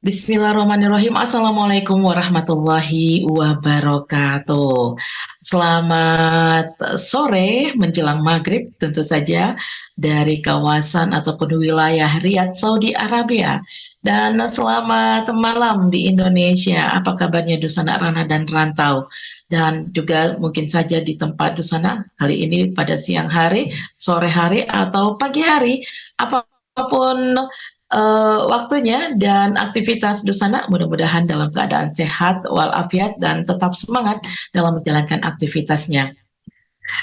Bismillahirrahmanirrahim. Assalamualaikum warahmatullahi wabarakatuh. Selamat sore menjelang maghrib tentu saja dari kawasan ataupun wilayah Riyadh, Saudi Arabia. Dan selamat malam di Indonesia. Apa kabarnya Dusana Rana dan Rantau? Dan juga mungkin saja di tempat Dusana kali ini pada siang hari, sore hari, atau pagi hari. Apapun waktunya dan aktivitas Dusana mudah-mudahan dalam keadaan sehat walafiat dan tetap semangat dalam menjalankan aktivitasnya.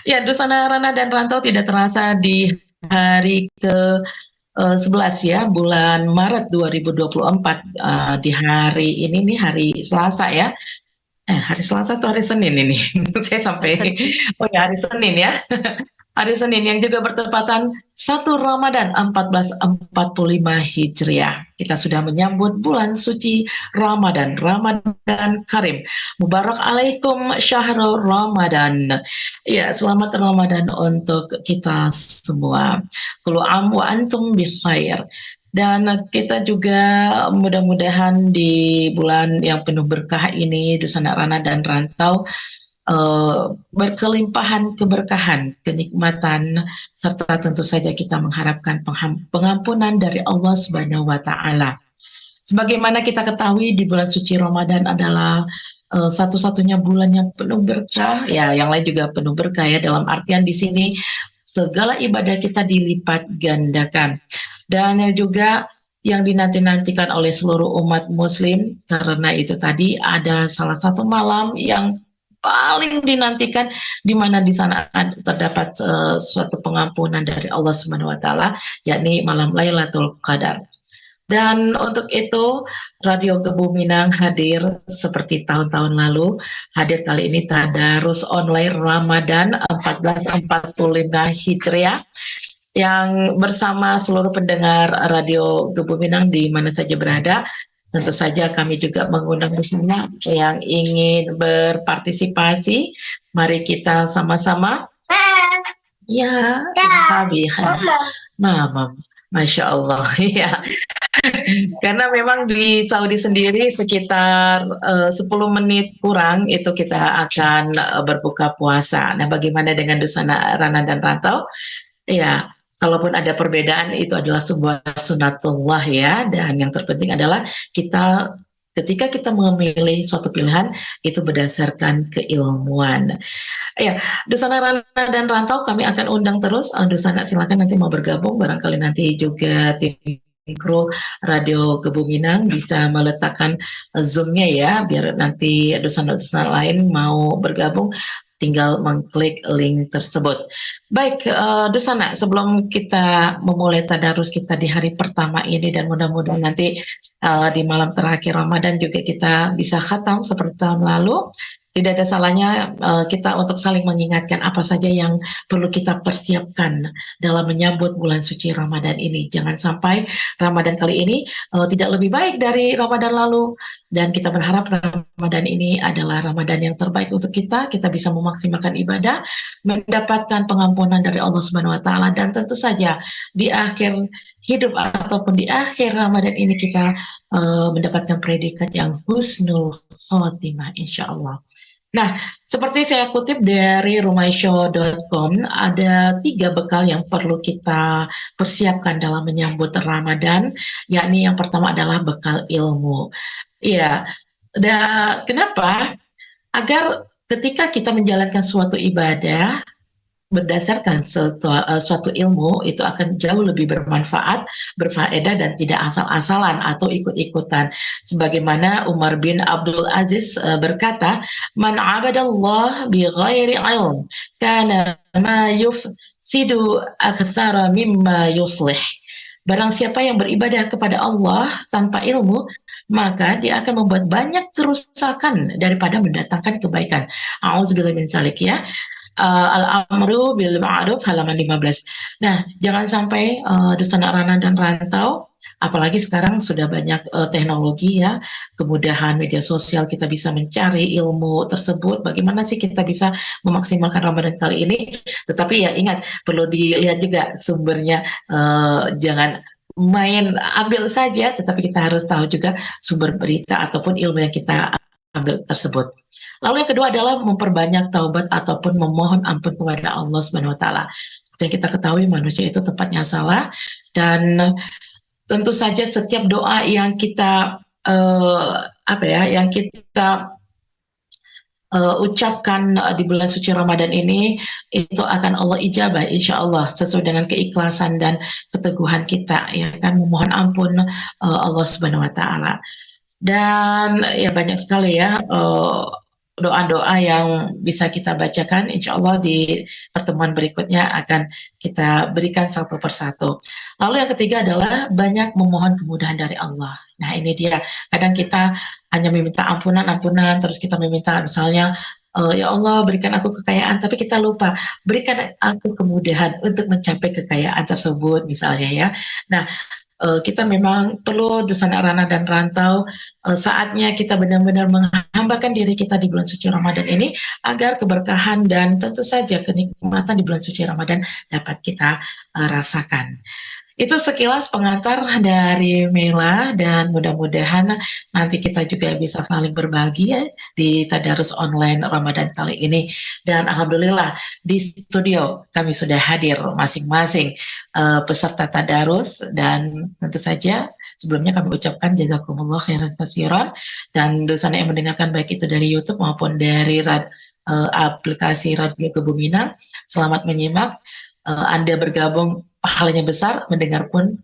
Ya, Dusana Rana dan Rantau tidak terasa di hari ke 11 ya, bulan Maret 2024, di hari ini nih, hari Selasa ya. Hari Selasa atau hari Senin ini? Saya Hari sampai, Senin. oh ya, hari Senin ya. Hari Senin yang juga bertepatan 1 Ramadan 1445 Hijriah. Kita sudah menyambut bulan suci Ramadan, Ramadan Karim. Mubarak alaikum syahrul Ramadan. Ya, selamat Ramadan untuk kita semua. Kullu am wa antum bi khair. Dan kita juga mudah-mudahan di bulan yang penuh berkah ini, Dusana Rana dan Rantau, berkelimpahan keberkahan, kenikmatan, serta tentu saja kita mengharapkan pengampunan dari Allah Subhanahu wa Ta'ala. Sebagaimana kita ketahui, di bulan suci Ramadan adalah satu-satunya bulan yang penuh berkah, ya, yang lain juga penuh berkah ya. Dalam artian di sini segala ibadah kita dilipat gandakan, dan juga yang dinanti-nantikan oleh seluruh umat Muslim, karena itu tadi ada salah satu malam yang paling dinantikan, di mana di sana terdapat suatu pengampunan dari Allah Subhanahu wa Ta'ala, yakni malam Lailatul Qadar. Dan untuk itu, Radio Gebu Minang hadir seperti tahun-tahun lalu, hadir kali ini tadarus online Ramadan 1445 Hijriah, yang bersama seluruh pendengar Radio Gebu Minang di mana saja berada. Tentu saja kami juga mengundang bersama yang ingin berpartisipasi. Mari kita sama-sama. Ya, Habiha. Mama, Masya Allah. Ya, karena memang di Saudi sendiri sekitar 10 menit kurang itu kita akan berbuka puasa. Nah, bagaimana dengan Dusana Rana dan Rantau? Ya, kalaupun ada perbedaan, itu adalah sebuah sunatullah ya. Dan yang terpenting adalah kita, ketika kita memilih suatu pilihan, itu berdasarkan keilmuan. Ya, Dusana Rana dan Rantau kami akan undang terus. Dusana silakan nanti mau bergabung, barangkali nanti juga tim kru Radio Gebu Minang bisa meletakkan Zoom-nya ya, biar nanti Dusana-Dusana lain mau bergabung tinggal mengklik link tersebut. Baik, Dusana, sebelum kita memulai tadarus kita di hari pertama ini, dan mudah-mudahan nanti di malam terakhir Ramadan juga kita bisa khatam seperti tahun lalu, tidak ada salahnya kita untuk saling mengingatkan apa saja yang perlu kita persiapkan dalam menyambut bulan suci Ramadan ini. Jangan sampai Ramadan kali ini tidak lebih baik dari Ramadan lalu, dan kita berharap Ramadan ini adalah Ramadan yang terbaik untuk kita. Kita bisa memaksimalkan ibadah, mendapatkan pengampunan dari Allah Subhanahu wa Ta'ala, dan tentu saja di akhir hidup ataupun di akhir Ramadan ini kita mendapatkan predikat yang husnul khotimah, insya Allah. Nah, seperti saya kutip dari rumaisho.com, ada 3 bekal yang perlu kita persiapkan dalam menyambut Ramadan, yakni yang pertama adalah bekal ilmu. Iya, dan kenapa? Agar ketika kita menjalankan suatu ibadah berdasarkan suatu ilmu, itu akan jauh lebih bermanfaat, berfaedah, dan tidak asal-asalan atau ikut-ikutan. Sebagaimana Umar bin Abdul Aziz berkata, "Man abadallah bi ghairi ilm, kana ma yufsidu aktsara mimma yuslih." Barang siapa yang beribadah kepada Allah tanpa ilmu, maka dia akan membuat banyak kerusakan daripada mendatangkan kebaikan. A'udzubillahi min dzalik ya. Al-Amru bil Ma'ruf halaman 15. Nah, jangan sampai Dusana Rana dan Rantau, apalagi sekarang sudah banyak teknologi ya, kemudahan media sosial, kita bisa mencari ilmu tersebut. Bagaimana sih kita bisa memaksimalkan Ramadan kali ini? Tetapi ya ingat, perlu dilihat juga sumbernya, jangan main ambil saja, tetapi kita harus tahu juga sumber berita ataupun ilmu yang kita ambil tersebut. Lalu yang kedua adalah memperbanyak taubat ataupun memohon ampun kepada Allah Subhanahu wa taala. Seperti yang kita ketahui manusia itu tempatnya salah, dan tentu saja setiap doa yang kita yang kita ucapkan di bulan suci Ramadan ini, itu akan Allah ijabah insya Allah sesuai dengan keikhlasan dan keteguhan kita, ya kan, memohon ampun Allah Subhanahu wa taala. Dan ya banyak sekali ya doa-doa yang bisa kita bacakan, insya Allah di pertemuan berikutnya akan kita berikan satu persatu. Lalu yang ketiga adalah banyak memohon kemudahan dari Allah. Nah ini dia, kadang kita hanya meminta ampunan, terus kita meminta misalnya, ya Allah berikan aku kekayaan, tapi kita lupa, berikan aku kemudahan untuk mencapai kekayaan tersebut misalnya ya. Nah kita memang perlu Dusana Rana dan Rantau, saatnya kita benar-benar menghambakan diri kita di bulan suci Ramadan ini agar keberkahan dan tentu saja kenikmatan di bulan suci Ramadan dapat kita rasakan. Itu sekilas pengantar dari Mela, dan mudah-mudahan nanti kita juga bisa saling berbagi ya di Tadarus Online Ramadan kali ini. Dan alhamdulillah di studio kami sudah hadir masing-masing peserta Tadarus, dan tentu saja sebelumnya kami ucapkan jazakumullah khairan katsiran, dan dosanya yang mendengarkan baik itu dari YouTube maupun dari aplikasi Radio Kebuminan, selamat menyimak. Anda bergabung pahalanya besar, mendengar pun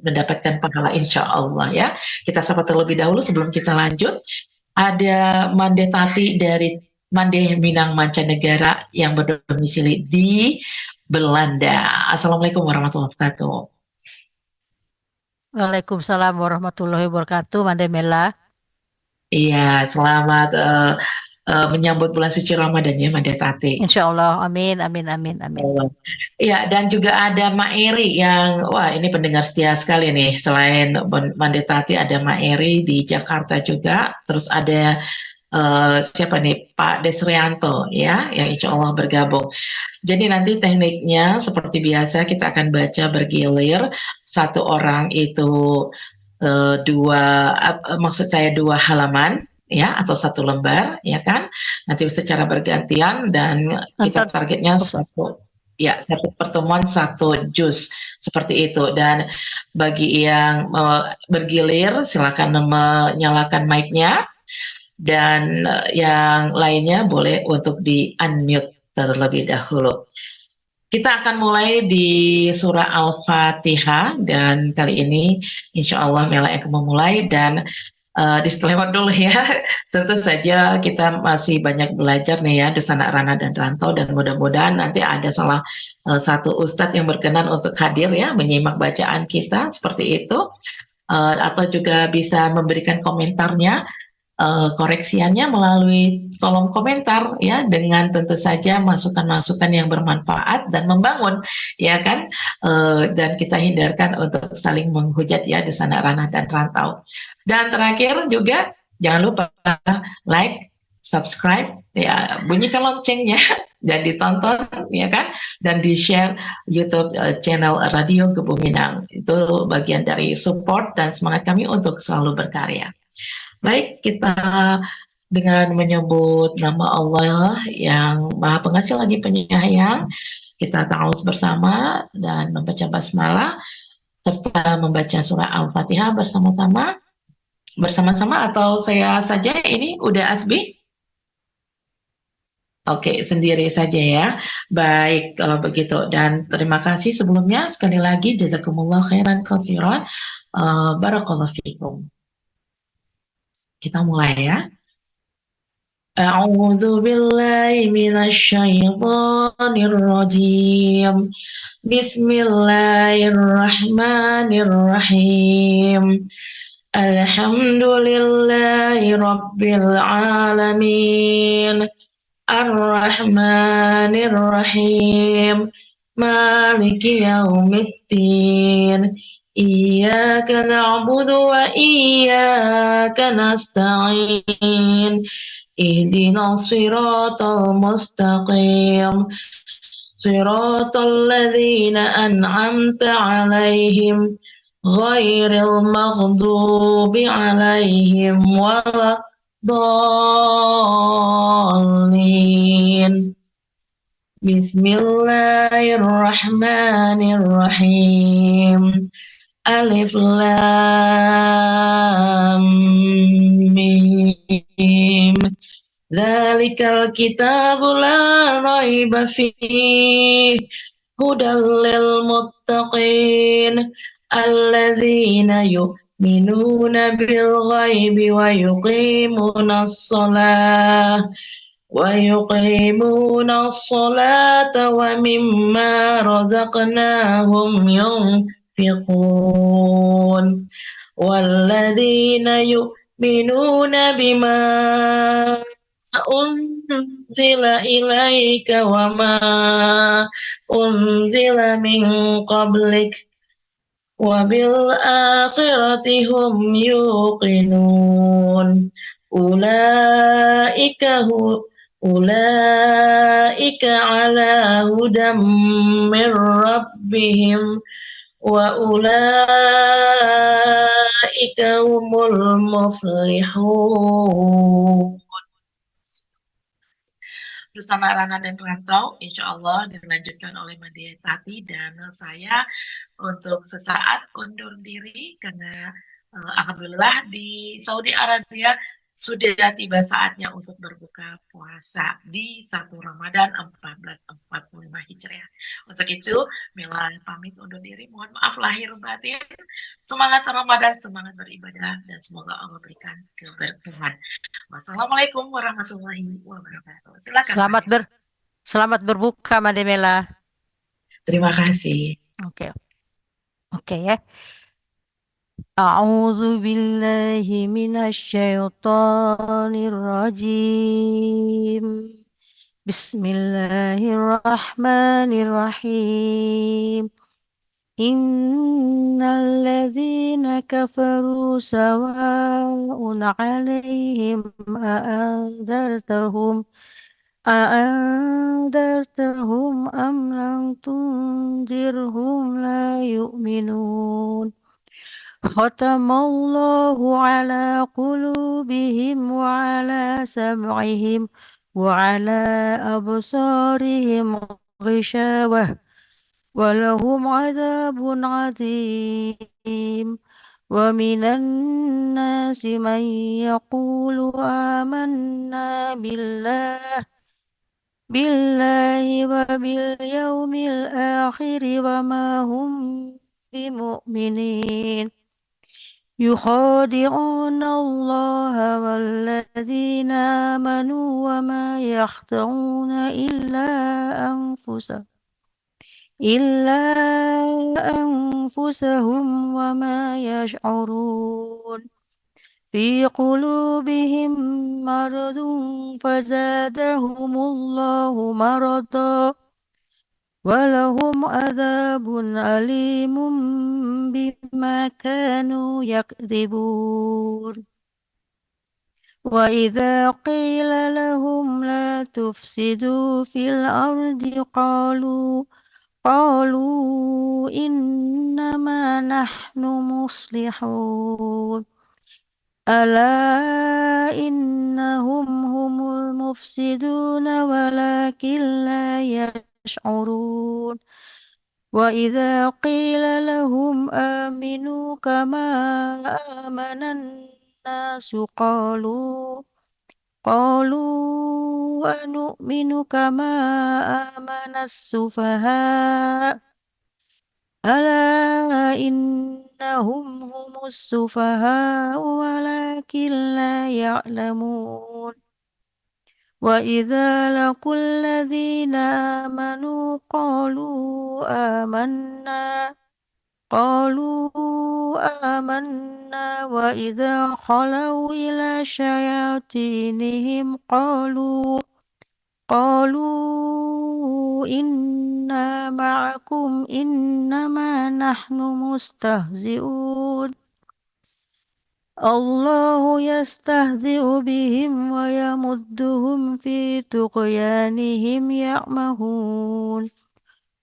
mendapatkan pahala insya Allah ya. Kita sapa terlebih dahulu sebelum kita lanjut. Ada Mande Tati dari Mande Minang Mancanegara yang berdomisili di Belanda. Assalamualaikum warahmatullahi wabarakatuh. Waalaikumsalam warahmatullahi wabarakatuh, Mande Mela. Iya, selamat menyambut bulan suci Ramadan ya, Mande Tati. Insya Allah, amin, amin, amin, amin. Iya, dan juga ada Mak Eri yang, wah ini pendengar setia sekali nih. Selain Mande Tati ada Mak Eri di Jakarta juga. Terus ada siapa nih, Pak Desrianto ya, yang insya Allah bergabung. Jadi nanti tekniknya seperti biasa kita akan baca bergilir. Satu orang itu dua halaman ya, atau satu lembar ya kan, nanti secara bergantian, dan kita targetnya satu pertemuan satu juz seperti itu. Dan bagi yang bergilir silakan menyalakan mic-nya, dan yang lainnya boleh untuk di unmute terlebih dahulu. Kita akan mulai di surah Al-Fatihah, dan kali ini insya Allah Mela akan memulai. Dan disclaimer dulu ya, tentu saja kita masih banyak belajar nih ya, Dusana Rana dan Rantau, dan mudah-mudahan nanti ada salah satu ustadz yang berkenan untuk hadir ya, menyimak bacaan kita seperti itu, atau juga bisa memberikan komentarnya, koreksiannya melalui kolom komentar ya, dengan tentu saja masukan-masukan yang bermanfaat dan membangun ya kan, dan kita hindarkan untuk saling menghujat ya, Dusana Rana dan Rantau. Dan terakhir juga jangan lupa like, subscribe ya, bunyikan loncengnya dan ditonton ya kan, dan di share YouTube channel Radio Kebuminan. Itu bagian dari support dan semangat kami untuk selalu berkarya. Baik, kita dengan menyebut nama Allah yang Maha Pengasih lagi Penyayang, kita ta'awudz bersama dan membaca basmalah serta membaca surah Al-Fatihah bersama-sama, atau saya saja ini udah Asbi? Oke, sendiri saja ya. Baik, kalau begitu. Dan terima kasih sebelumnya sekali lagi, jazakumullah khairan katsiran, barakallahu fikum. Kita mulai ya. A'udzu billahi minasy syaithanir rajim. Bismillahirrahmanirrahim. Alhamdulillahi rabbil alamin. Ar-Rahmanir Rahim. Maliki yaumiddin. Iyyaka na'budu wa iyyaka nasta'in. Ihdinas siratal mustaqim. صراط الذين أنعمت عليهم غير المغضوب عليهم ولا الضالين. بسم الله الرحمن الرحيم. ألف لام ميم. ذلك الكتاب لا ريب فيه هدى للمتقين الذين يؤمنون بالغيب ويقيمون الصلاة ومما رزقناهم ينفقون والذين يؤمنون بما أنزل إليك وما أنزل من قبلك وبالآخرة هم يوقنون أولئك على هدى من ربهم وأولئك هم المفلحون. Bersama Rana dan Rantau, insya Allah dilanjutkan oleh Madia Tati dan saya untuk sesaat undur diri karena alhamdulillah di Saudi Arabia sudah tiba saatnya untuk berbuka puasa di 1 Ramadan 1445 Hijriah. Untuk itu, Mila pamit undur diri. Mohon maaf lahir batin. Semangat Ramadan, semangat beribadah, dan semoga Allah berikan keberkahan. Wassalamualaikum warahmatullahi wabarakatuh. Silakan. Selamat berbuka, Made Mela. Terima kasih. Oke ya. A'udzu billahi minasyaitonir rajim. Bismillahirrahmanirrahim. Innal ladzina kafaru sawa'un 'alaihim أأنذرتهم أم لم تنذرهم لا يؤمنون ختم الله على قلوبهم وعلى سمعهم وعلى أبصارهم غشاوة ولهم عذاب عظيم ومن الناس من يقول آمنا بالله وباليوم الآخر وما هم بمؤمنين يخادعون الله والذين آمنوا وما يخدعون إلا أنفسهم وما يشعرون في قلوبهم مرض فزادهم الله مرضا ولهم عذاب أليم بما كانوا يكذبون وإذا قيل لهم لا تفسدوا في الأرض قالوا إنما نحن مصلحون ألا إنهم هم المفسدون ولكن لا يشعرون وإذا قيل لهم آمنوا كما آمن الناس قالوا أنؤمن كما آمن السفهاء ألا إنهم هم السفهاء ولكن لا يعلمون وإذا لقوا الذين آمنوا قالوا آمنا وإذا خلوا إلى شياطينهم قالوا إنا معكم إنما نحن مستهزئون الله يستهزئ بهم ويمدهم في طغيانهم يعمهون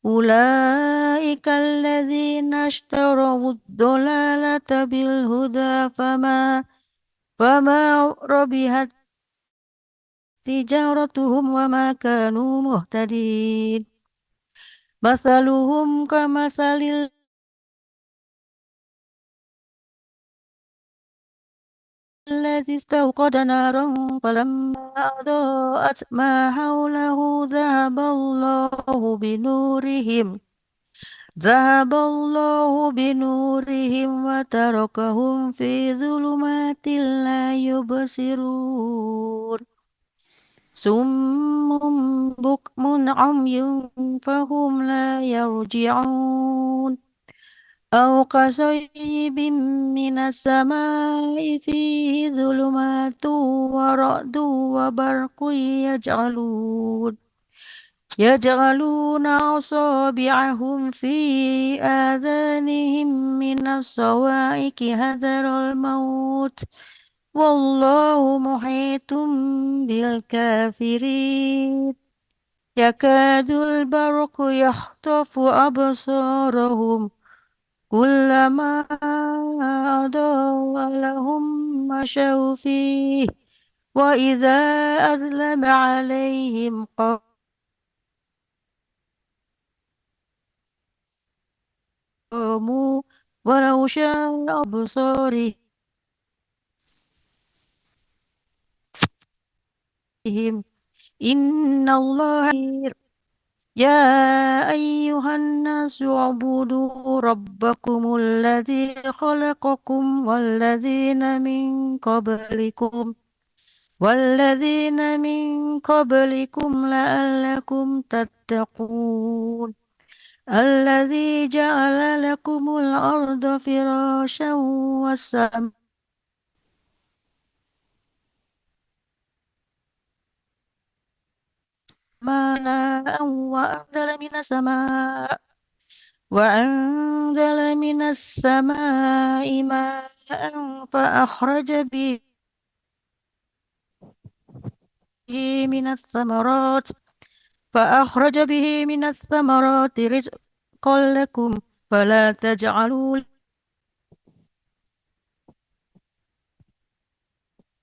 أولئك الذين اشتروا الضلالة بالهدى فما ربحت تجارتهم وما كانوا مهتدين مثلهم كمثل الذي استوقد نارا فلما أضاءت ما حوله ذهب الله بنورهم وتركهم في ظلمات لا يبصرون صم بكم عمي فهم لا يرجعون أو كصيب من السماء فيه ظلمات ورعد وبرق يجعلون أصابعهم في آذانهم من الصواعق حذر الموت والله محيط بالكافرين يكاد البرق يخطف أبصارهم كلما أضاء لهم مشوا فيه وإذا أظلم عليهم قاموا ولو شاء أبصارهم إن الله يا أيها الناس اعبدوا ربكم الذي خلقكم والذين من قبلكم لعلكم تتقون الذي جعل لكم الأرض فراشا والسماء بناء وأنزل من السماء ماء فأخرج به من الثمرات رزقا لكم فلا تجعلوا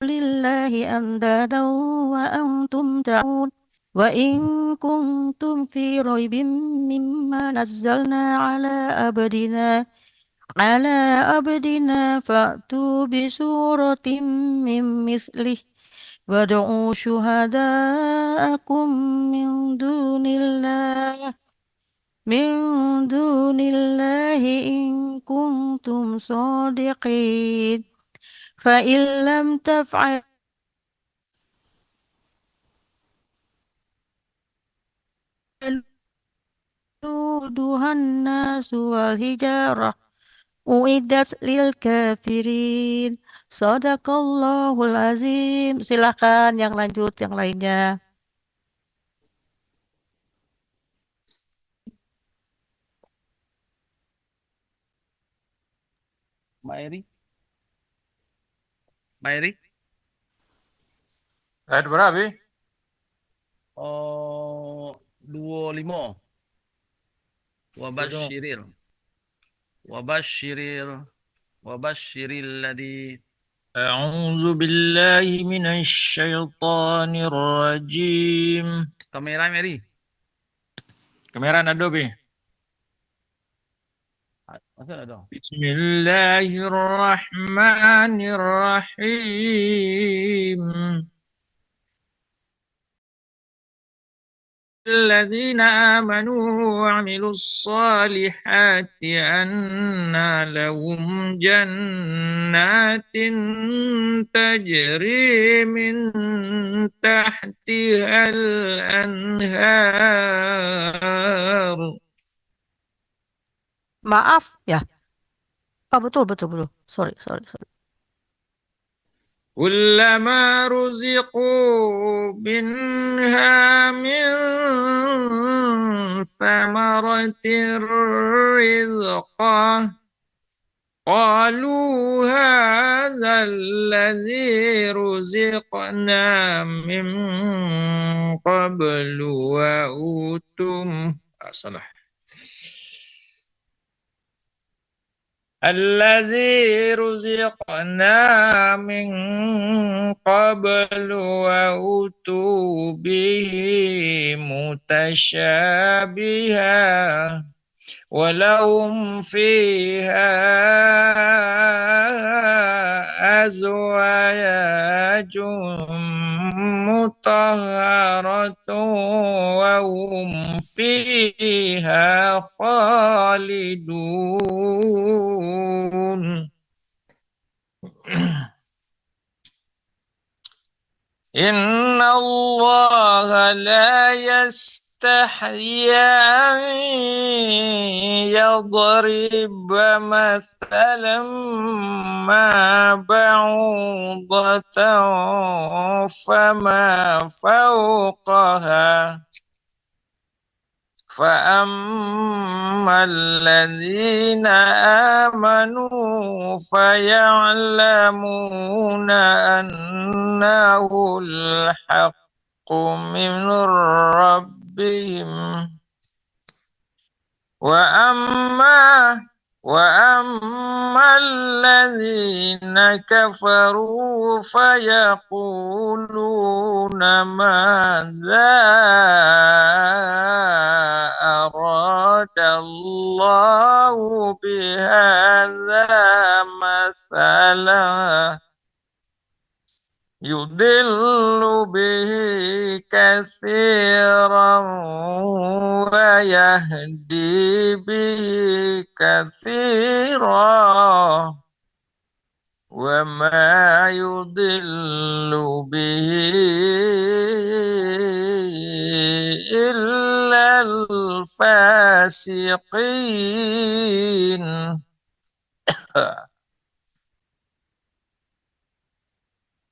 لله أندادا وأنتم تعلمون وإن كنتم في ريب مما نزلنا على أبدنا فأتوا بسورة من مثله وادعوا شهداءكم من دون الله إن كنتم صادقين فإن لم تفعلوا وقودها الناس والحجارة أعدت للكافرين Sadaqallahul azim. Silakan yang lanjut yang lainnya. Mbak Eri? Mbak Eri? Ayat berapa? Oh, 25. Wabashiril ladzi. أعوذ بالله من الشيطان الرجيم. Kamera Mary. Kamera Adobe. Masa ada? Bismillahirrahmanirrahim. الذين آمنوا وعملوا الصالحات أن لهم جنات تجري من تحتها الأنهار. Maaf ya. Betul. Sorry. كلما رزقوا منها من ثمرة رزقا قالوا هذا الذي رزقنا من قبل وأوتم الذي رزقنا من قبل وأتوا به متشابها ولهم فيها أزواج مطهرة وهم فيها خالدون إن الله لا يستحيي أن يضرب مثلا ما بعوضة فما فوقها فأما الذين آمنوا فيعلمون أنه الحق من ربهم وأما الذين كفروا فيقولون ماذا أراد الله بهذا مثلا يضل به كثيرا ويهدي به كثيرا وما يضل به إلا الفاسقين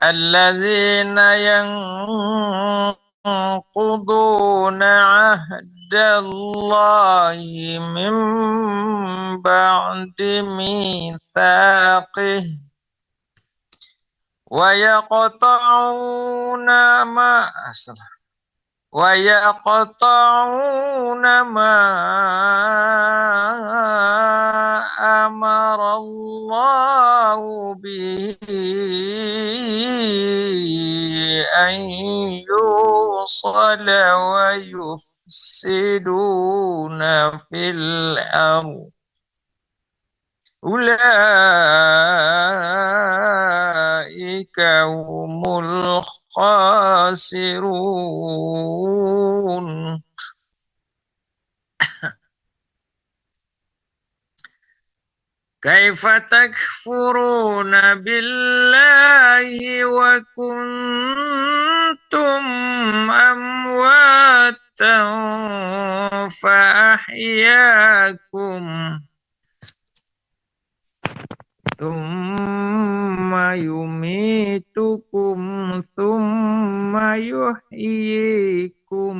الذين ينقضون عهد الله من بعد ميثاقه ويقطعون ما أمر الله به أن يوصل ويفسدون في الأرض أولئك هم الخاسرون كيف تكفرون بالله وكنتم أمواتا فأحياكم ثم يميتكم ثم يحييكم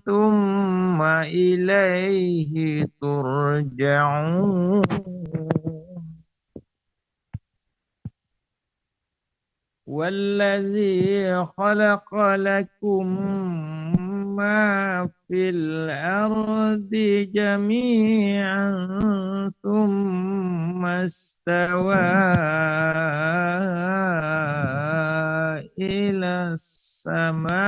ثم إليه ترجعون والذي خلق لكم ما في الأرض جميعا ثم استوى إلى السماء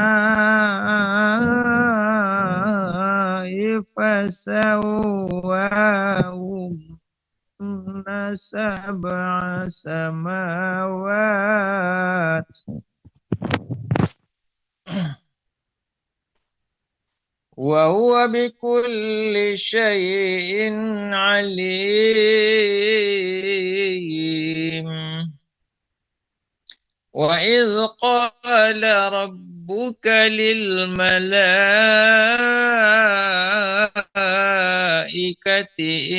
فسواهن سبع سماوات وهو بكل شيء عليم وإذ قال ربك للملائكة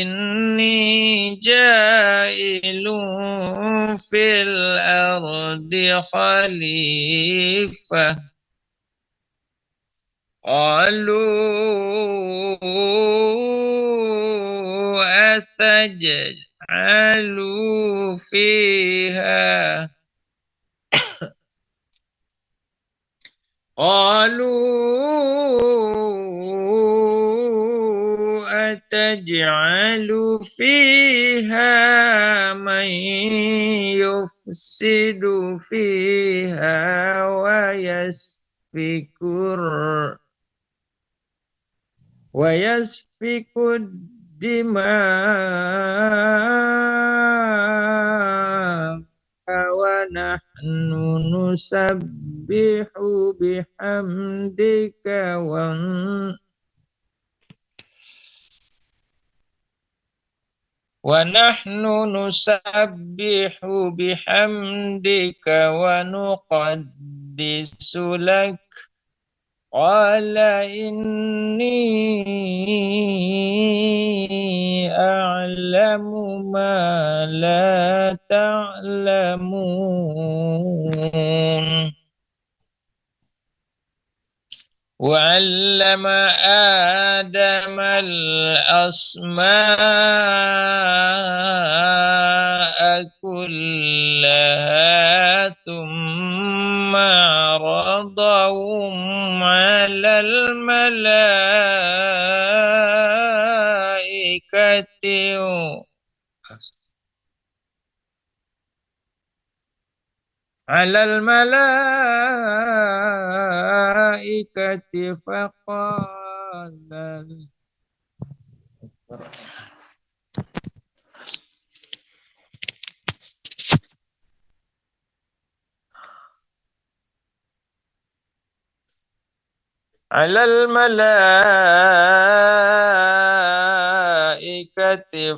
إني جائل في الأرض خليفة قالوا أتجعل فيها قالوا نجعل فيها من يفسد فيها ويسفك الدماء ونحن نسبح بحمدك ونحن نسبح بحمدك ونقدس لك قال إني أعلم ما لا تعلمون وعلم آدم الأسماء كلها ثم عرضهم على الملائكة فقال على الملائكة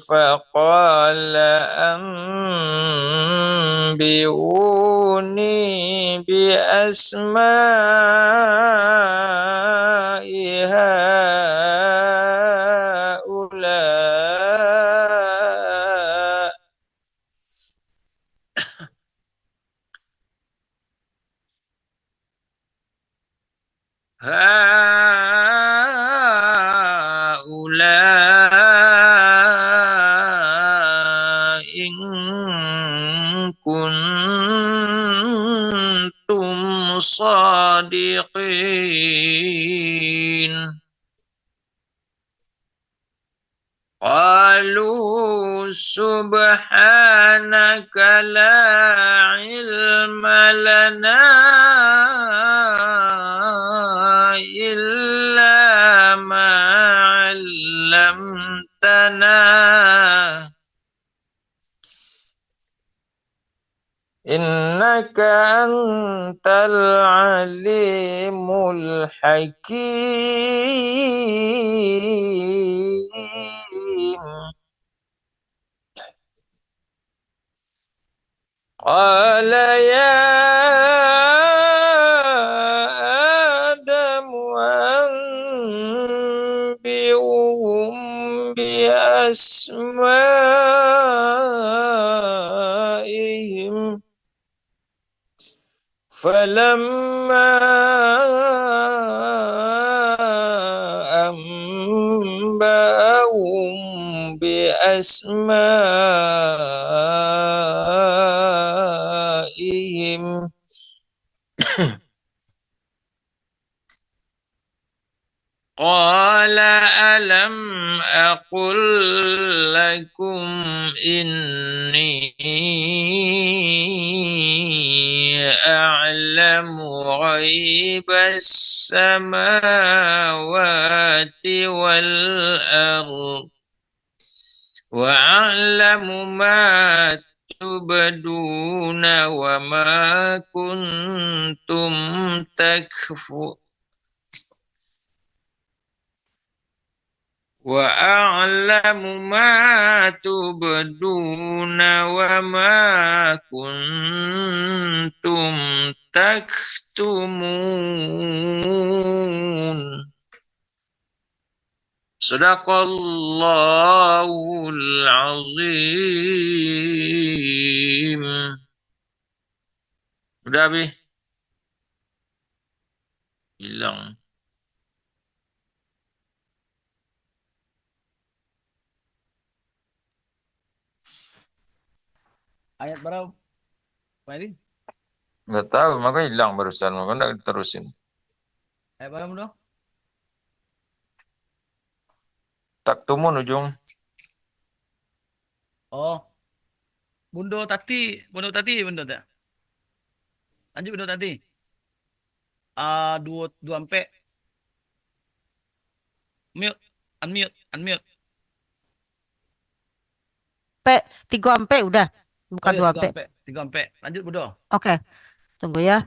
فقال أنبئوني بأسماء هؤلاء إن كنتم صادقين قالوا سبحانك لا علم لنا إلا ما علمتنا إنك أنت العليم الحكيم قال يا آدم أنبئهم بأسمائهم فلما أنبأهم بأسمائهم قال ألم أقل لكم إني أعلم غيب السماوات والأرض وأعلم ما تبدون وما كنتم تكفرون وأعلم ما تبدون وما كنتم تكتمون صدق الله العظيم. Udah, Bi? Hilang. Ayat berapa, Pak Edi? Nggak tahu, makanya hilang barusan. Makanya nggak terusin. Ayat berapa dong? taktumun ujung. Oh, Bundo Tati, Bundo tak? Lanjut Bundo Tati. Dua ampe. Mute, unmute. Tiga ampe udah, Oh bukan iya, dua ampe. tiga ampe. Lanjut Bundo. Oke, tunggu ya.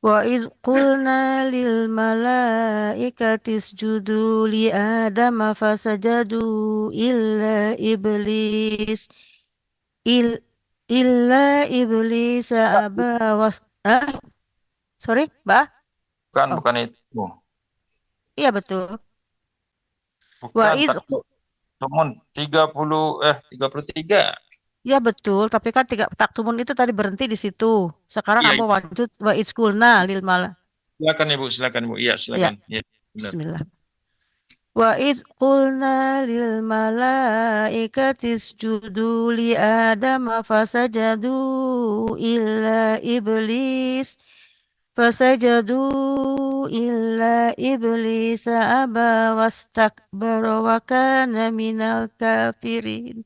Wa idh qulna lil malaikati isjudu li Adam fasajadu illa iblis il illa iblis aba was sorry, Mbak. Bukan, Oh, bukan itu. iya betul. Wa Bukan, idh taktumun 33. Ya betul, tapi kan tiga taktumun itu tadi berhenti di situ. Sekarang Iya, aku lanjut wa idh qulna lil mala. silakan Ibu, silakan Ibu. Iya, Ya, silakan. Iya, benar. bismillah. Wa idh qulna lil malaikati isjudu li Adam fasajadu illa iblis fasajadu illa iblis aba wastakbara wa kana minal kafirin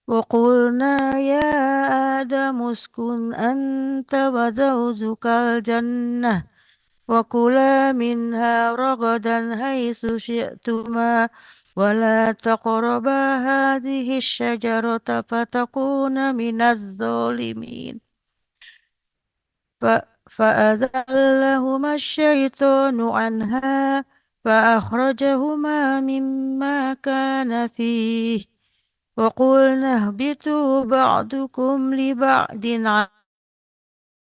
وقلنا يا آدم اسكن أنت وزوجك الجنة وكلا منها رغدا حيث شئتما ولا تقربا هذه الشجرة فتكونا من الظالمين فأزلهما الشيطان عنها فأخرجهما مما كان فيه وقلنا اهبطوا بعضكم لبعض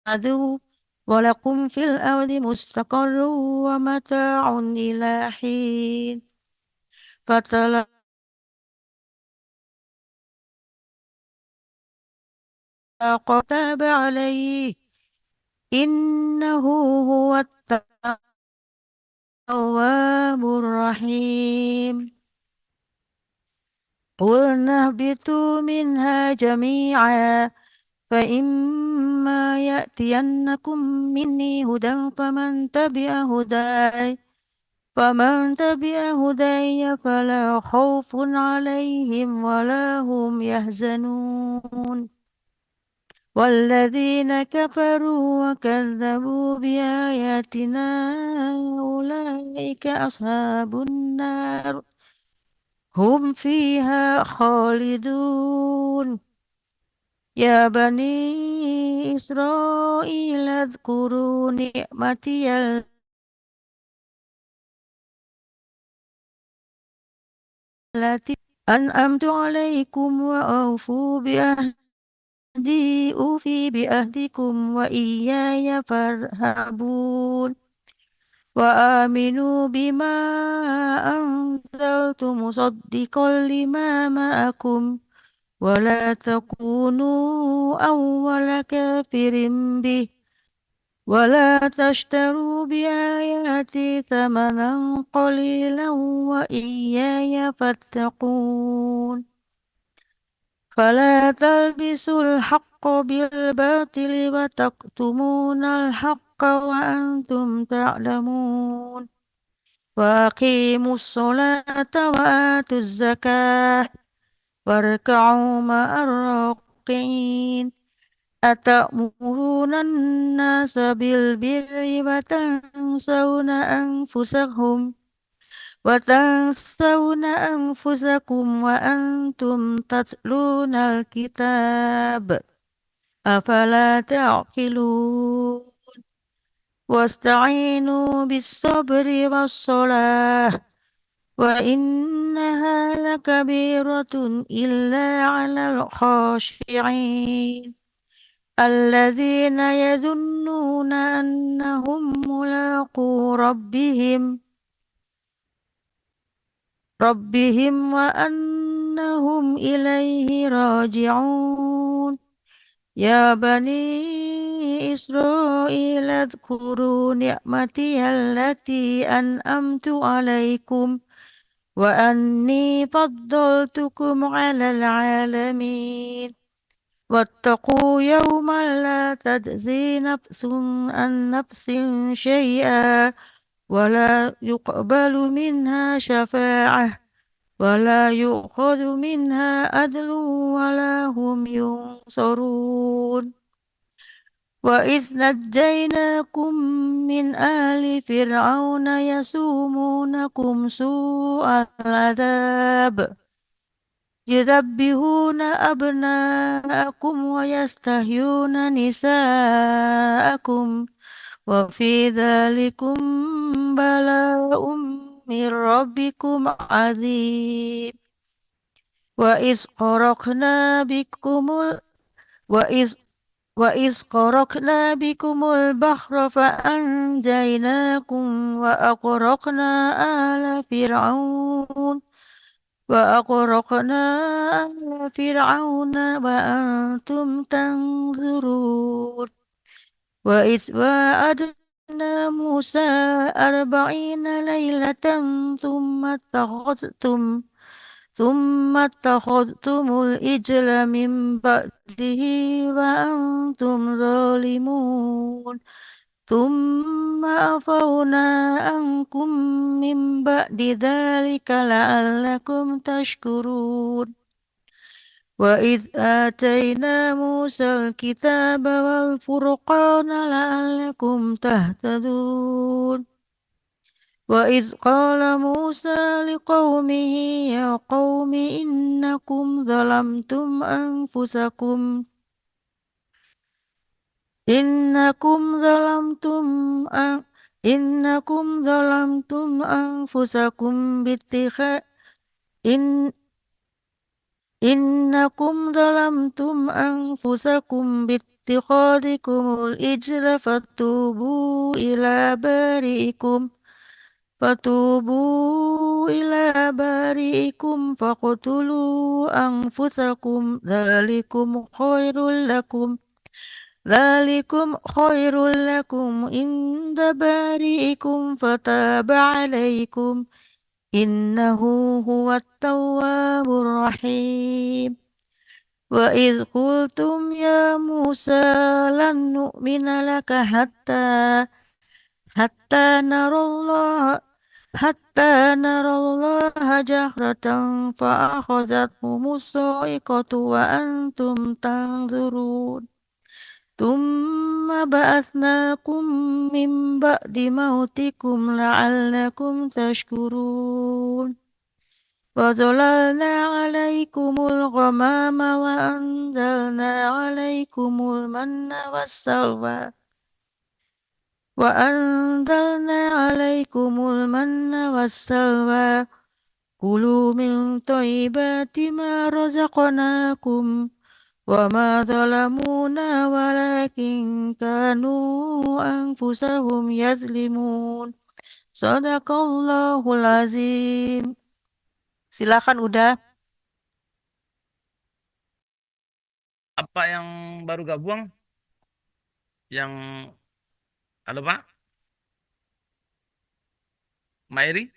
عدو ولكم في الأرض مستقر ومتاع إلى حين فتلقى تاب عليه إنه هو التواب الرحيم قلنا اهبطوا منها جميعا فإما يأتينكم مني هدى فمن تبع هداي فلا خوف عليهم ولا هم يحزنون والذين كفروا وكذبوا بآياتنا أولئك أصحاب النار هم فيها خالدون يا بني إسرائيل اذكروا نعمتي التي أنعمت عليكم وأوفوا أوفي بأهدكم وإياي فارهبون وآمنوا بما أنزلت مصدقا لما معكم ولا تكونوا أول كافر به ولا تشتروا بآياتي ثمنا قليلا وإياي فاتقون فلا تلبسوا الحق بالباطل وتكتمون الحق وأنتم تعلمون وأقيموا الصلاة وآتوا الزكاة واركعوا مع الراكعين أتأمرون الناس بالبر وتنسون أنفسكم وأنتم تتلون الكتاب أفلا تعقلون واستعينوا بالصبر والصلاة وإنها لكبيرة إلا على الخاشعين الذين يظنون أنهم ملاقو ربهم وأنهم إليه راجعون يا بني إسرائيل اذكروا نعمتي التي أنعمت عليكم وأني فضلتكم على العالمين واتقوا يوما لا تجزي نفس عن نفس شيئا ولا يقبل منها شفاعة ولا يؤخذ منها عدل ولا هم ينصرون وإذ نجيناكم من آل فرعون يسومونكم سوء العذاب يذبحون أبناءكم ويستحيون نساءكم وفي ذلكم بلاء من ربكم عظيم وإذ قرقنا بكم وإذ وإذ قرقنا بكم البحر فأنجيناكم وأغرقنا آل فرعون وأنتم تنظرون وإذ وعدنا موسى 40 ليلة ثم اتخذتم الإجل من بعده وأنتم ظالمون ثم عفونا عنكم من بعد ذلك لعلكم تشكرون وإذ آتينا موسى الكتاب والفرقان لعلكم تهتدون وإذ قال موسى لقومه يا قوم إنكم ظلمتم أنفسكم إنكم ظلمتم أنفسكم باتخاذكم الإجل فتوبوا إلى بارئكم فاقتلوا أنفسكم ذلكم خير لكم عند بارئكم فتاب عليكم إنه هو التواب الرحيم وإذ قلتم يا موسى لن نؤمن لك حتى نرى الله جهرة فأخذتهم الصاعقة وأنتم تنظرون ثم بعثناكم من بعد موتكم لعلكم تشكرون وظللنا عليكم الغمام وأنزلنا عليكم المن والسلوى كلوا من طيبات ما رزقناكم وما ظلمونا ولكن كانوا أنفسهم يظلمون Sadaqallahul azim. Silakan udah. Apa yang baru gabung? Yang halo Pak? Mairi?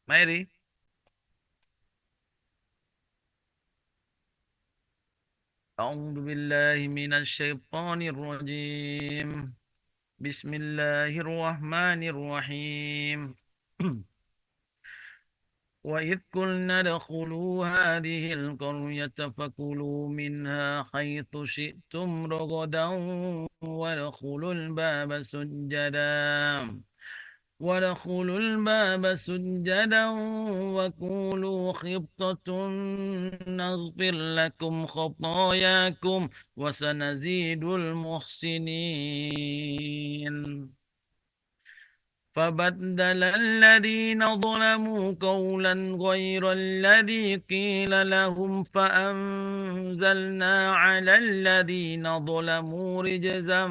Mairi? A'udzu billahi minasy syaithanir rajim. Bismillahirrahmanirrahim. وإذ قلنا ادخلوا هذه القرية فكلوا منها حيث شئتم رغدا وادخلوا الباب سجدا وقولوا خطة نغفر لكم خطاياكم وسنزيد المحسنين فبدل الذين ظلموا قولا غير الذي قيل لهم فأنزلنا على الذين ظلموا رجزا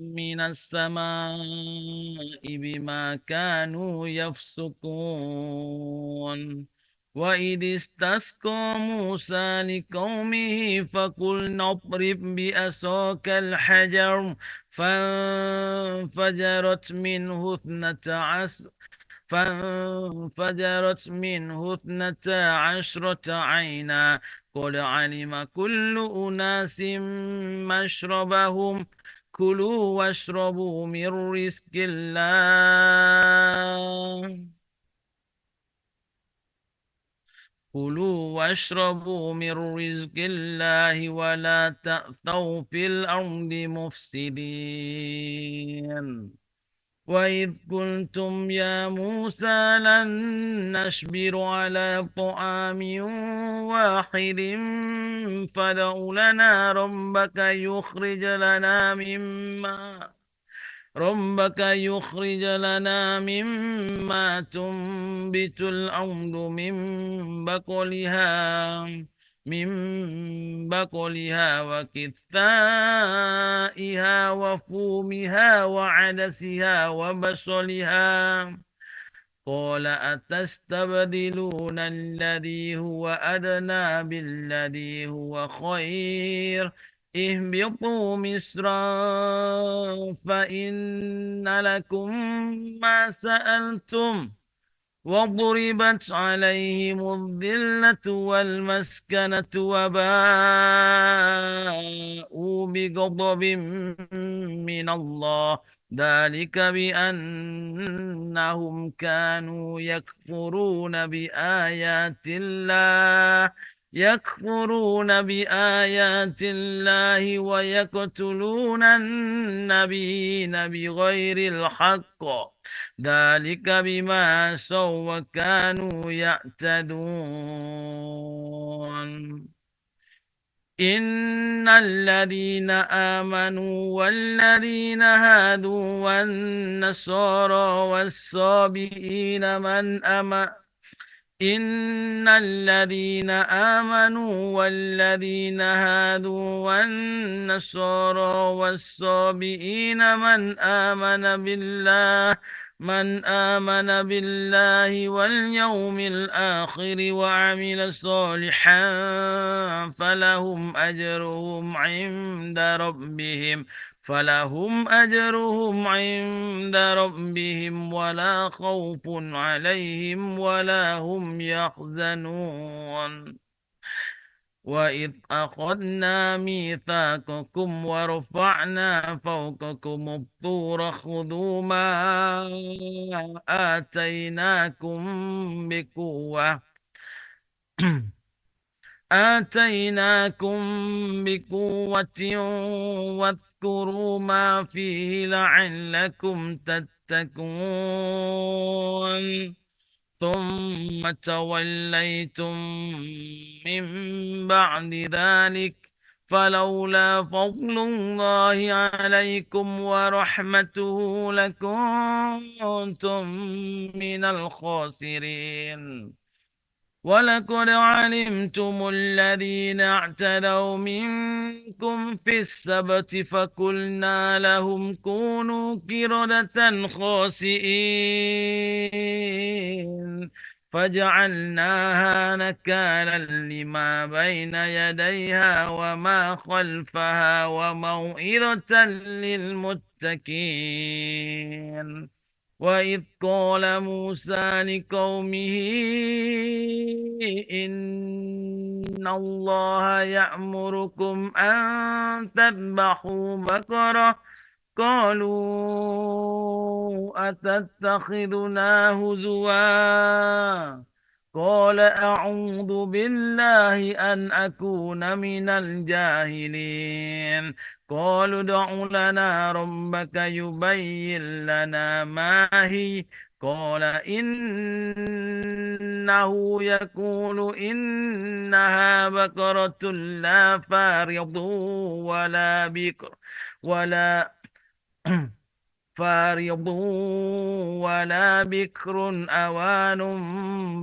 من السماء بما كانوا يفسقون وإذ استسقى موسى لقومه فقلنا اضرب بعصاك الحجر فانفجرت منه فانفجرت منه 12 عينا قد علم كل أناس مشربهم كلوا واشربوا من رزق الله كلوا واشربوا من رزق الله ولا تأثوا في الأرض مفسدين وإذ قلتم يا موسى لن نصبر على طعام واحد فادع لنا ربك يخرج لنا مما تنبت الأرض من بقلها وكثائها وفومها وعدسها وبصلها قال أتستبدلون الذي هو أدنى بالذي هو خير اهبطوا مصرا فإن لكم ما سألتم وضربت عليهم الذلة والمسكنة وباءوا بغضب من الله ذلك بأنهم كانوا يكفرون بآيات الله ويقتلون النبيين بغير الحق ذلك بما عصوا وكانوا يعتدون إن الذين آمنوا والذين هادوا والنصارى والصابئين من أمن إن الذين آمنوا والذين هادوا والنصارى والصابئين من آمن بالله واليوم الآخر وعمل صالحا فلهم أجرهم عند ربهم ولا خوف عليهم ولا هم يحزنون وإذ أخذنا ميثاقكم ورفعنا فوقكم الطور خذوا ما آتيناكم بقوة واذكروا ما فيه لعلكم تتقون ثم توليتم من بعد ذلك فلولا فضل الله عليكم ورحمته لكنتم من الخاسرين ولقد علمتم الذين اعتدوا منكم في السبت فقلنا لهم كونوا قردة خاسئين فجعلناها نكالا لما بين يديها وما خلفها وموعظة للمتقين وإذ قال موسى لقومه إن الله يأمركم أن تذبحوا بقرة قالوا أتتخذنا هزوا قال أعوذ بالله أن أكون من الجاهلين قالوا ادع لنا ربك يبين لنا ما هي قال إنه يقول إنها بقرة لا فارض ولا بكر ولا فارض ولا بكر أوان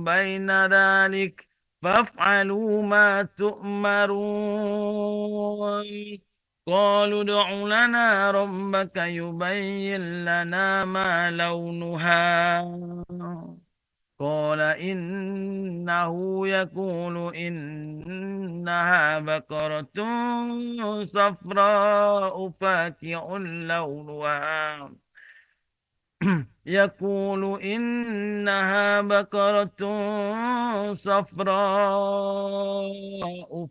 بين ذلك فافعلوا ما تؤمرون قالوا ادع لنا ربك يبين لنا ما لونها قال إنه يقول إنها بقرة صفراء فاقع لونها يقول إنها بقرة صفراء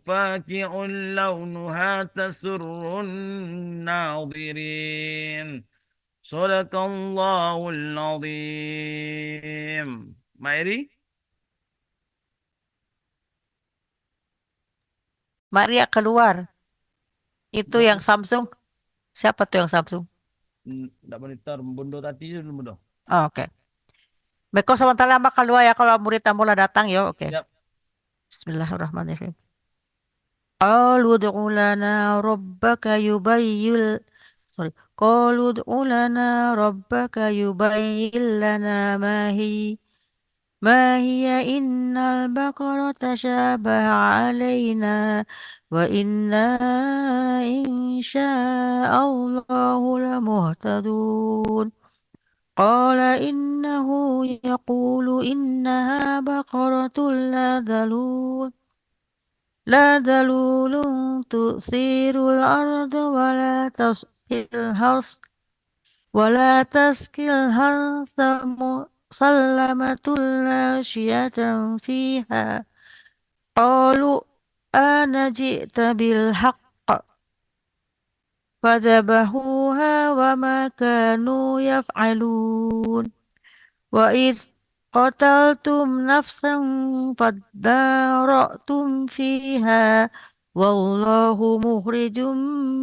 فاكع لونها تسر الناظرين صدق الله العظيم. Mairi? Maria keluar. Itu yang Samsung. Siapa tuh yang Samsung? Tidak monitor, bundo tadi dulu bundo. Oh, oke. Beko sebentar lama keluar ya kalau murid mulai datang ya. Oke. Yap. Bismillahirrahmanirrahim. Qalu ud'u lana rabbaka yubayyin sorry. Qalu ud'u lana rabbaka yubayyin lana ما هي إن البقرة تشابه علينا وإنا إن شاء الله لمهتدون قال إنه يقول إنها بقرة لا ذلول تؤثير الأرض ولا تسقي الحرث مسلمة لا شية فيها قالوا أنا جئت بالحق فذبحوها وما كانوا يفعلون وإذ قتلتم نفسا فادارأتم فيها والله مخرج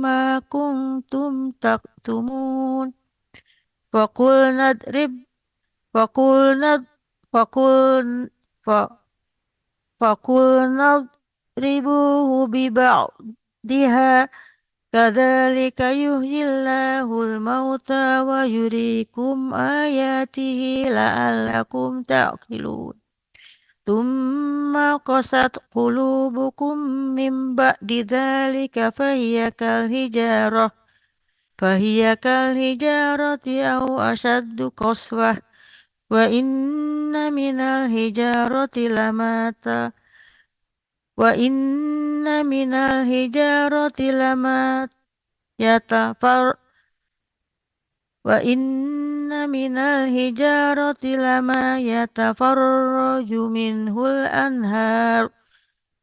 ما كنتم تكتمون فقلنا اضرب فقلنا فقل ف- فقلنا اضربوه ببعضها كذلك يحيي الله الموتى ويريكم آياته لعلكم تعقلون ثم قست قلوبكم من بعد ذلك فهي كالحجارة أو أشد قسوة وإن من الحجارة لما يتفر وإن من الحجارة لما يتفرج منه الأنهار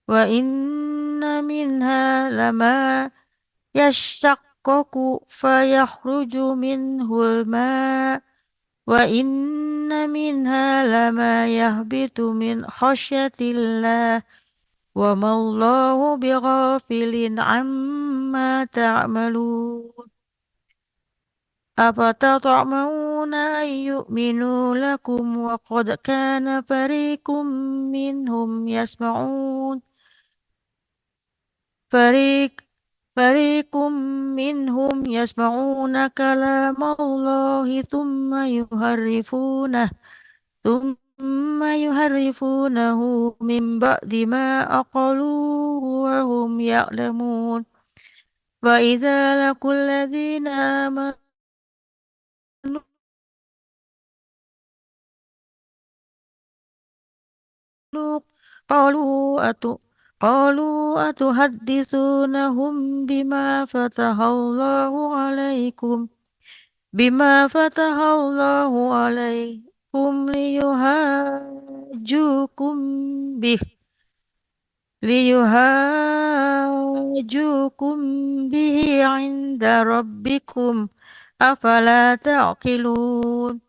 وإن منها لما يشقق فيخرج منه الماء وإن منها لما يهبط من خشية الله وما الله بغافل عما تعملون أفتطمعون أن يؤمنوا لكم وقد كان فريق منهم يسمعون كلام الله ثم يحرفونه من بعد ما أقلوه وهم يعلمون وإذا لقوا الذين آمنوا قالوا أتحدثونهم بما فتح الله عليكم ليهاجوكم به عند ربكم أفلا تعقلون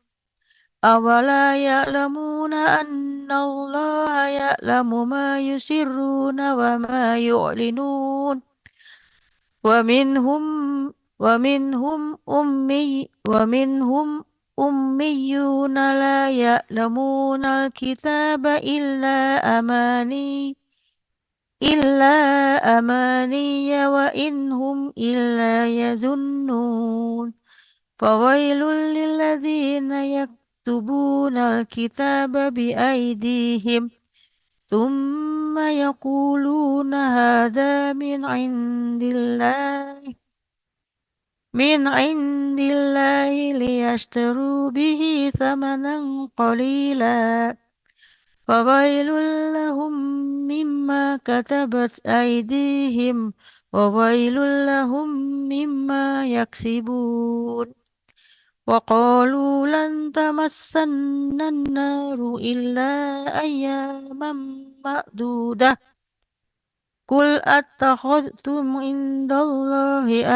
أولا يعلمون أن الله يعلم ما يسرون وما يعلنون ومنهم أميون لا يعلمون الكتاب إلا أماني وإن هم إلا يظنون فويل للذين يكتبون الكتاب بأيديهم ثم يقولون هذا من عند الله ليشتروا به ثمنا قليلا فويل لهم مما كتبت أيديهم وويل لهم مما يكسبون وقالوا لن تمسنا النار إلا أياما معدودة قل أتخذتم عند الله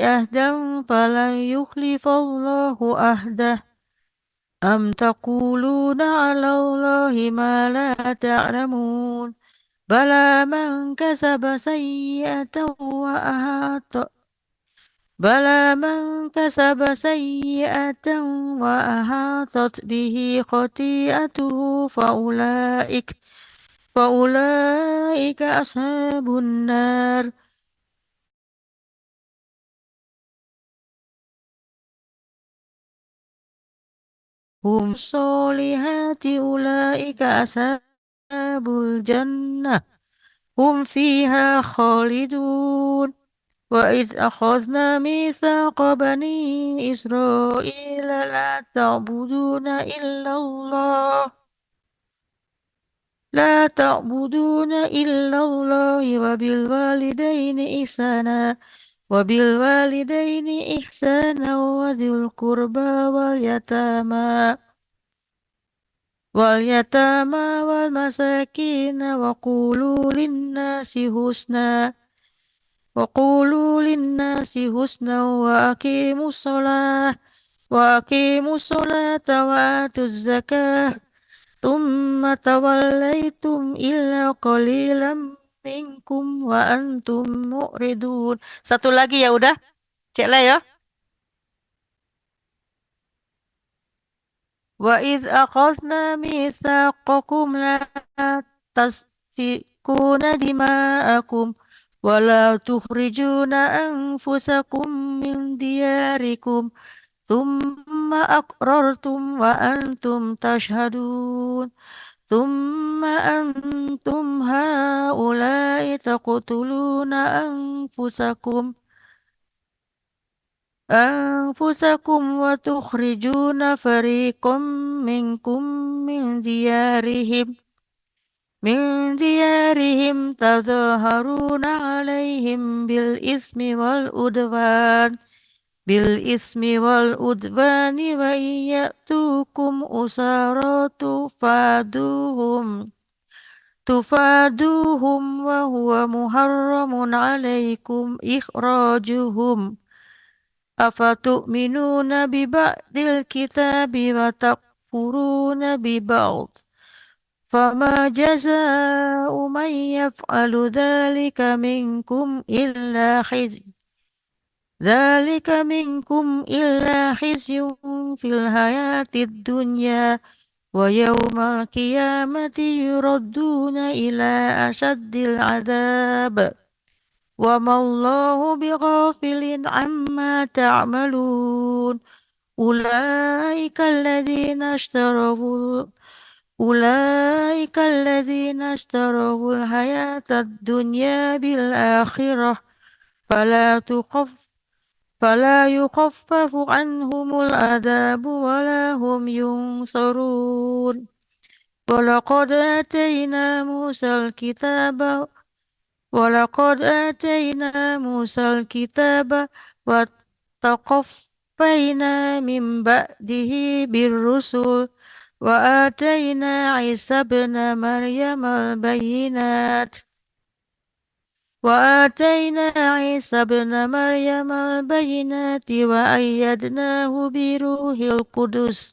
أهدا فلن يخلف الله أهده أم تقولون على الله ما لا تعلمون بلى من كسب سيئة وأحاطت به خطيئته فأولئك أصحاب النار هم الصالحات أولئك أصحاب الجنة هم فيها خالدون وإذ أخذنا ميثاق بني إسرائيل لا تعبدون إلا الله وبالوالدين إحسانا وذي القربى واليتامى والمساكين وقولوا للناس حسنا وأقيموا الصلاة وآتوا الزكاة ثم توليتم إلا قليلا منكم وأنتم معرضون. Satu lagi ya udah, cek lah ya. وإذ أخذنا ميثاقكم لا تسفكون دماءكم ولا تخرجون أنفسكم من دياركم ثم أقررتم وأنتم تشهدون ثم أنتم هؤلاء تقتلون أنفسكم وتخرجون فريقا منكم من ديارهم تظاهرون عليهم بالإثم والعدوان وإن يأتوكم أسارى تفادوهم وهو محرم عليكم إخراجهم أفتؤمنون ببعض الكتاب وتكفرون ببعض فما جزاء من يفعل ذلك منكم إلا خزي في الحياة الدنيا ويوم القيامة يردون إلى أشد العذاب وما الله بغافل عما تعملون أولئك الذين اشتروا الحياة الدنيا بالآخرة فلا يخفف عنهم العذاب ولا هم ينصرون ولقد آتينا موسى الكتاب وتقفينا من بعده بالرسل وآتينا عيسى ابن مريم البينات وأيدناه بروح القدس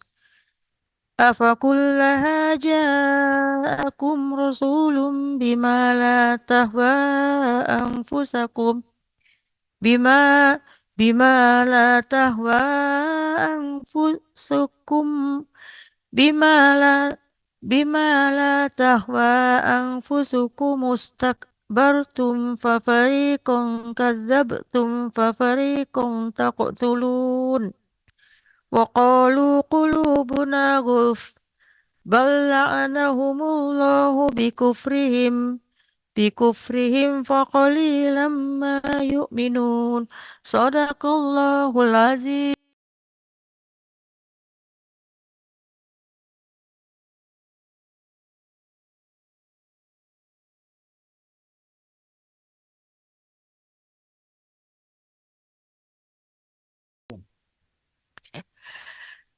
أفكلما جاءكم رسول بما لا تهوى أنفسكم بما لا تهوى أنفسكم استكبرتم ففريقا كذبتم ففريقا تقتلون وقالوا قلوبنا غلف بل لعنهم الله بكفرهم فقليلا ما يؤمنون صدق الله العظيم.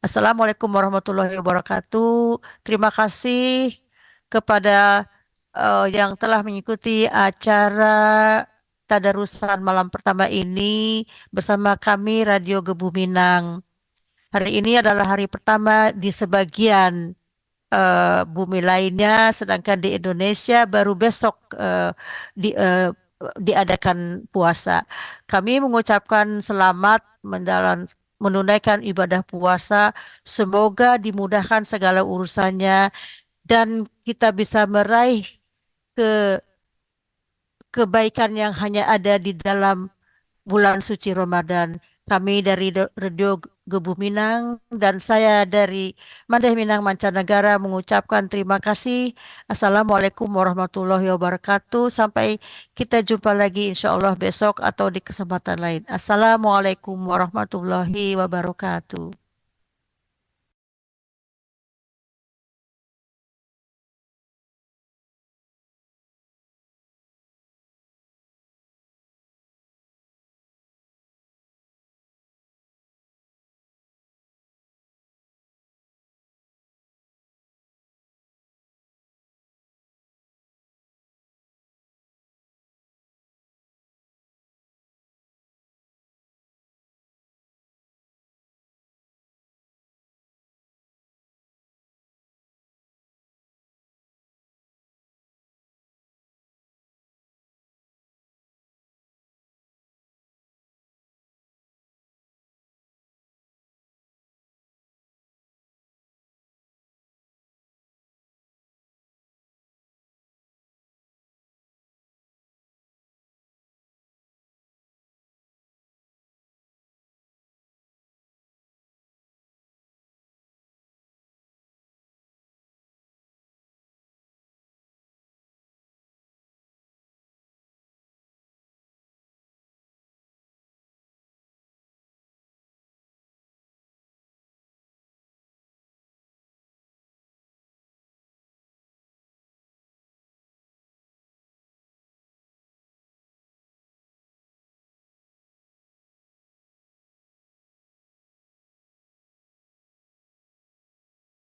Assalamualaikum warahmatullahi wabarakatuh. Terima kasih kepada yang telah mengikuti acara tadarusan malam pertama ini bersama kami Radio Gebu Minang. Hari ini adalah hari pertama di sebagian bumi lainnya, sedangkan di Indonesia baru besok diadakan puasa. Kami mengucapkan selamat menunaikan ibadah puasa. Semoga dimudahkan segala urusannya dan kita bisa meraih kebaikan yang hanya ada di dalam bulan suci Ramadan. Kami dari Radio Gebu Minang dan saya dari Mandeh Minang Mancanegara mengucapkan terima kasih. Assalamualaikum warahmatullahi wabarakatuh. Sampai kita jumpa lagi insya Allah besok atau di kesempatan lain. Assalamualaikum warahmatullahi wabarakatuh.